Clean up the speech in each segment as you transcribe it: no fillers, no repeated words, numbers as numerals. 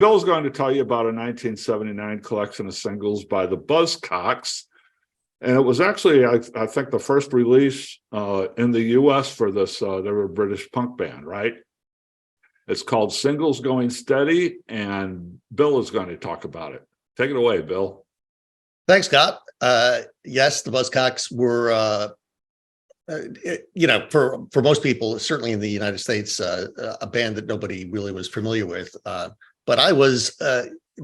Bill's going to tell you about a 1979 collection of singles by the Buzzcocks. And it was actually, I think, the first release in the U.S. for this. They were a British punk band, right? It's called Singles Going Steady, and Bill is going to talk about it. Take it away, Bill. Thanks, Scott. Yes, the Buzzcocks were, for most people, certainly in the United States, a band that nobody really was familiar with. But I was,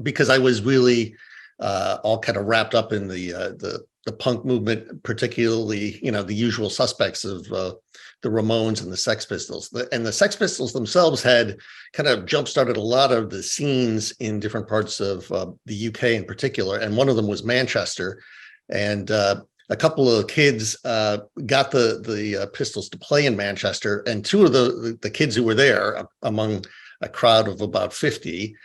because I was really all kind of wrapped up in the punk movement, particularly, the usual suspects of the Ramones and the Sex Pistols. And the Sex Pistols themselves had kind of jump-started a lot of the scenes in different parts of the UK in particular. And one of them was Manchester. And a couple of kids got the Pistols to play in Manchester. And two of the kids who were there, among a crowd of about 50,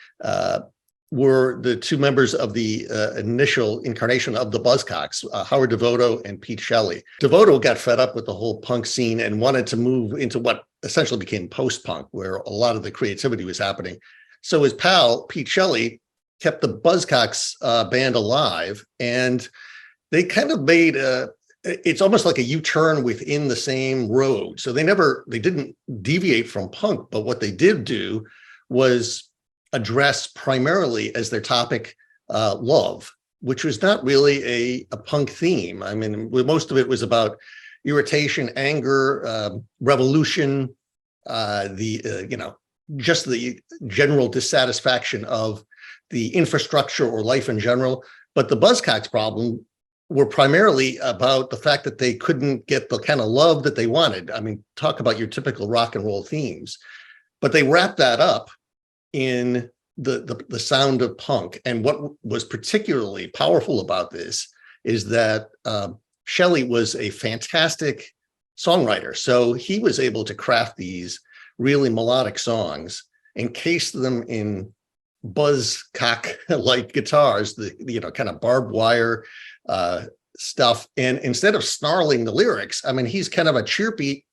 were the two members of the initial incarnation of the Buzzcocks, Howard Devoto and Pete Shelley. Devoto got fed up with the whole punk scene and wanted to move into what essentially became post-punk, where a lot of the creativity was happening. So his pal, Pete Shelley, kept the Buzzcocks band alive, and they kind of made it's almost like a U-turn within the same road. So they didn't deviate from punk, but what they did do was address primarily as their topic love, which was not really a punk theme. I mean, most of it was about irritation, anger, revolution, just the general dissatisfaction of the infrastructure or life in general. But the Buzzcocks problem were primarily about the fact that they couldn't get the kind of love that they wanted. I mean, talk about your typical rock and roll themes, but they wrapped that up in the sound of punk. And what was particularly powerful about this is that Shelley was a fantastic songwriter. So he was able to craft these really melodic songs, encase them in Buzzcock-like guitars, the kind of barbed wire stuff. And instead of snarling the lyrics, I mean, he's kind of a chirpy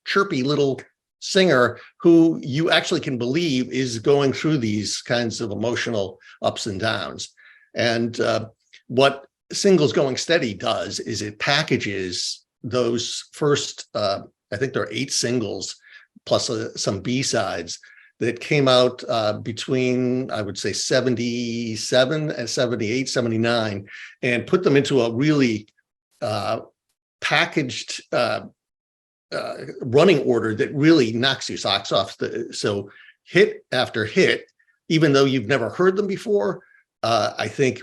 little singer who you actually can believe is going through these kinds of emotional ups and downs. And what Singles Going Steady does is it packages those first, I think there are 8 singles plus some B-sides that came out between, I would say, 77 and 78, 79, and put them into a really packaged running order that really knocks your socks off. So hit after hit, even though you've never heard them before, I think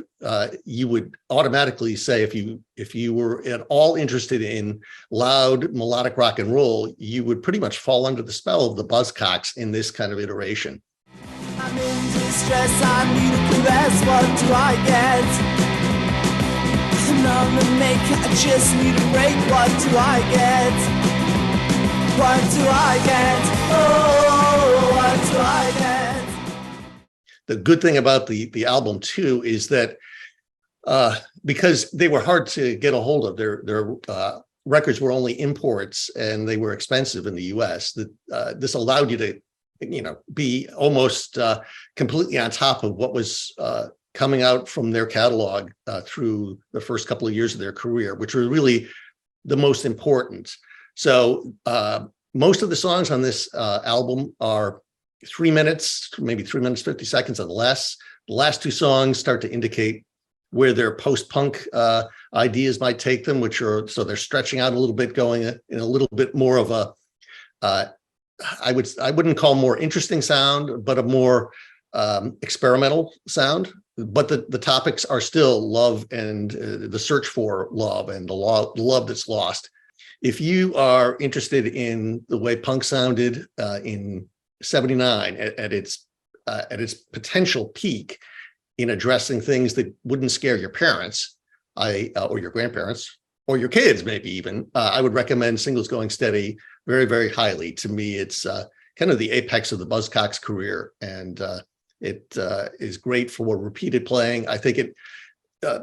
you would automatically say, if you were at all interested in loud melodic rock and roll, you would pretty much fall under the spell of the Buzzcocks in this kind of iteration. I'm in distress, I need a caress, what do I get? I'm on the make, I just need a break, what do I get? What do I get? Oh, what do I get? The good thing about the album too is that because they were hard to get a hold of, their records were only imports and they were expensive in the US. That this allowed you to, be almost completely on top of what was coming out from their catalog through the first couple of years of their career, which were really the most important. So most of the songs on this album are 3 minutes, maybe 3 minutes, 50 seconds or less. The last 2 songs start to indicate where their post-punk ideas might take them, so they're stretching out a little bit, going in a little bit more of a, I wouldn't call more interesting sound, but a more experimental sound. But the topics are still love and the search for love and the love that's lost. If you are interested in the way punk sounded in '79 at its potential peak in addressing things that wouldn't scare your parents, or your grandparents, or your kids, maybe even, I would recommend Singles Going Steady very, very highly. To me, it's kind of the apex of the Buzzcocks career, and it is great for repeated playing. I think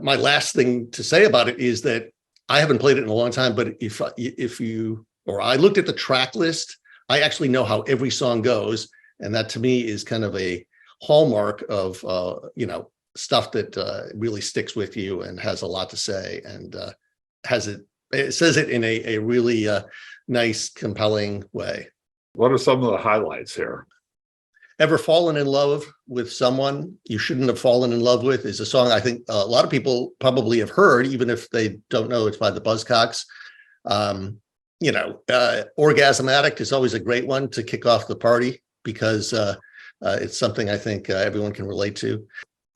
my last thing to say about it is that I haven't played it in a long time, but I looked at the track list, I actually know how every song goes. And that to me is kind of a hallmark of, stuff that really sticks with you and has a lot to say, and it says it in a really nice, compelling way. What are some of the highlights here? Ever fallen in love with someone you shouldn't have fallen in love with is a song I think a lot of people probably have heard, even if they don't know it's by the Buzzcocks. Orgasm Addict is always a great one to kick off the party because it's something I think everyone can relate to.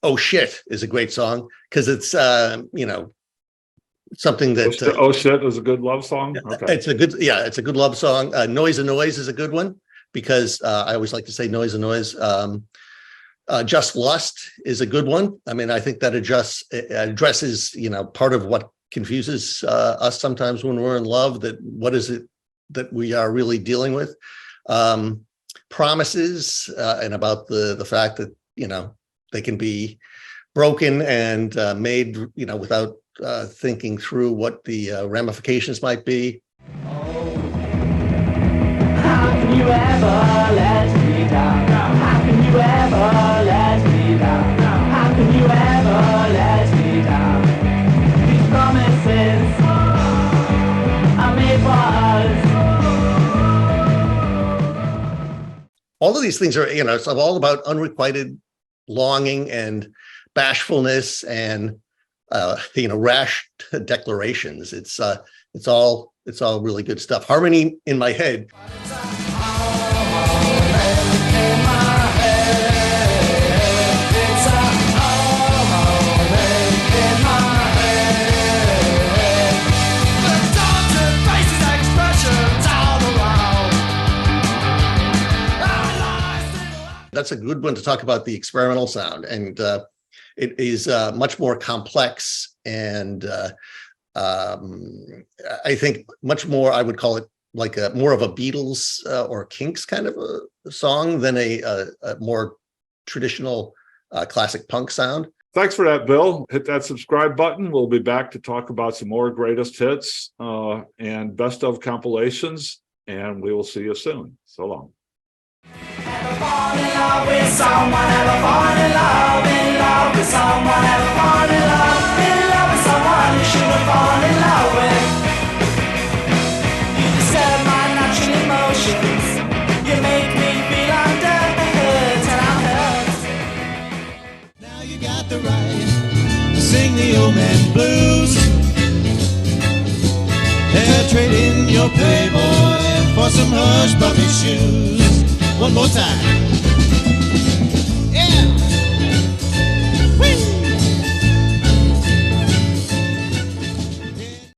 Oh Shit is a great song because it's, something that. Oh Shit is a good love song? Okay. It's a good love song. Noise and Noise is a good one because I always like to say noise and noise. Just Lust is a good one. I mean, I think that addresses, part of what confuses us sometimes when we're in love, that what is it that we are really dealing with. Promises and about the fact that, they can be broken and made, without thinking through what the ramifications might be. How can you ever let me down? How can you ever let me down? How can you ever let me down? These promises are made for us. All of these things are, it's all about unrequited longing and bashfulness and, rash declarations. It's all really good stuff. Harmony in My Head. That's a good one to talk about the experimental sound, and it is much more complex and I think much more, I would call it like more of a Beatles or Kinks kind of a song than a more traditional classic punk sound. Thanks for that, Bill. Hit that subscribe button. We'll be back to talk about some more greatest hits and best of compilations, and we will see you soon. So long. Ever fall in love with someone? Ever fall in love with someone? Ever fall in love with someone you shouldn't fall in love with? You disturb my natural emotions. You make me feel underhurt, and I'm hurt. Now you got the right to sing the old man blues. They're trading your Playboy for some hush puppy shoes. One more time.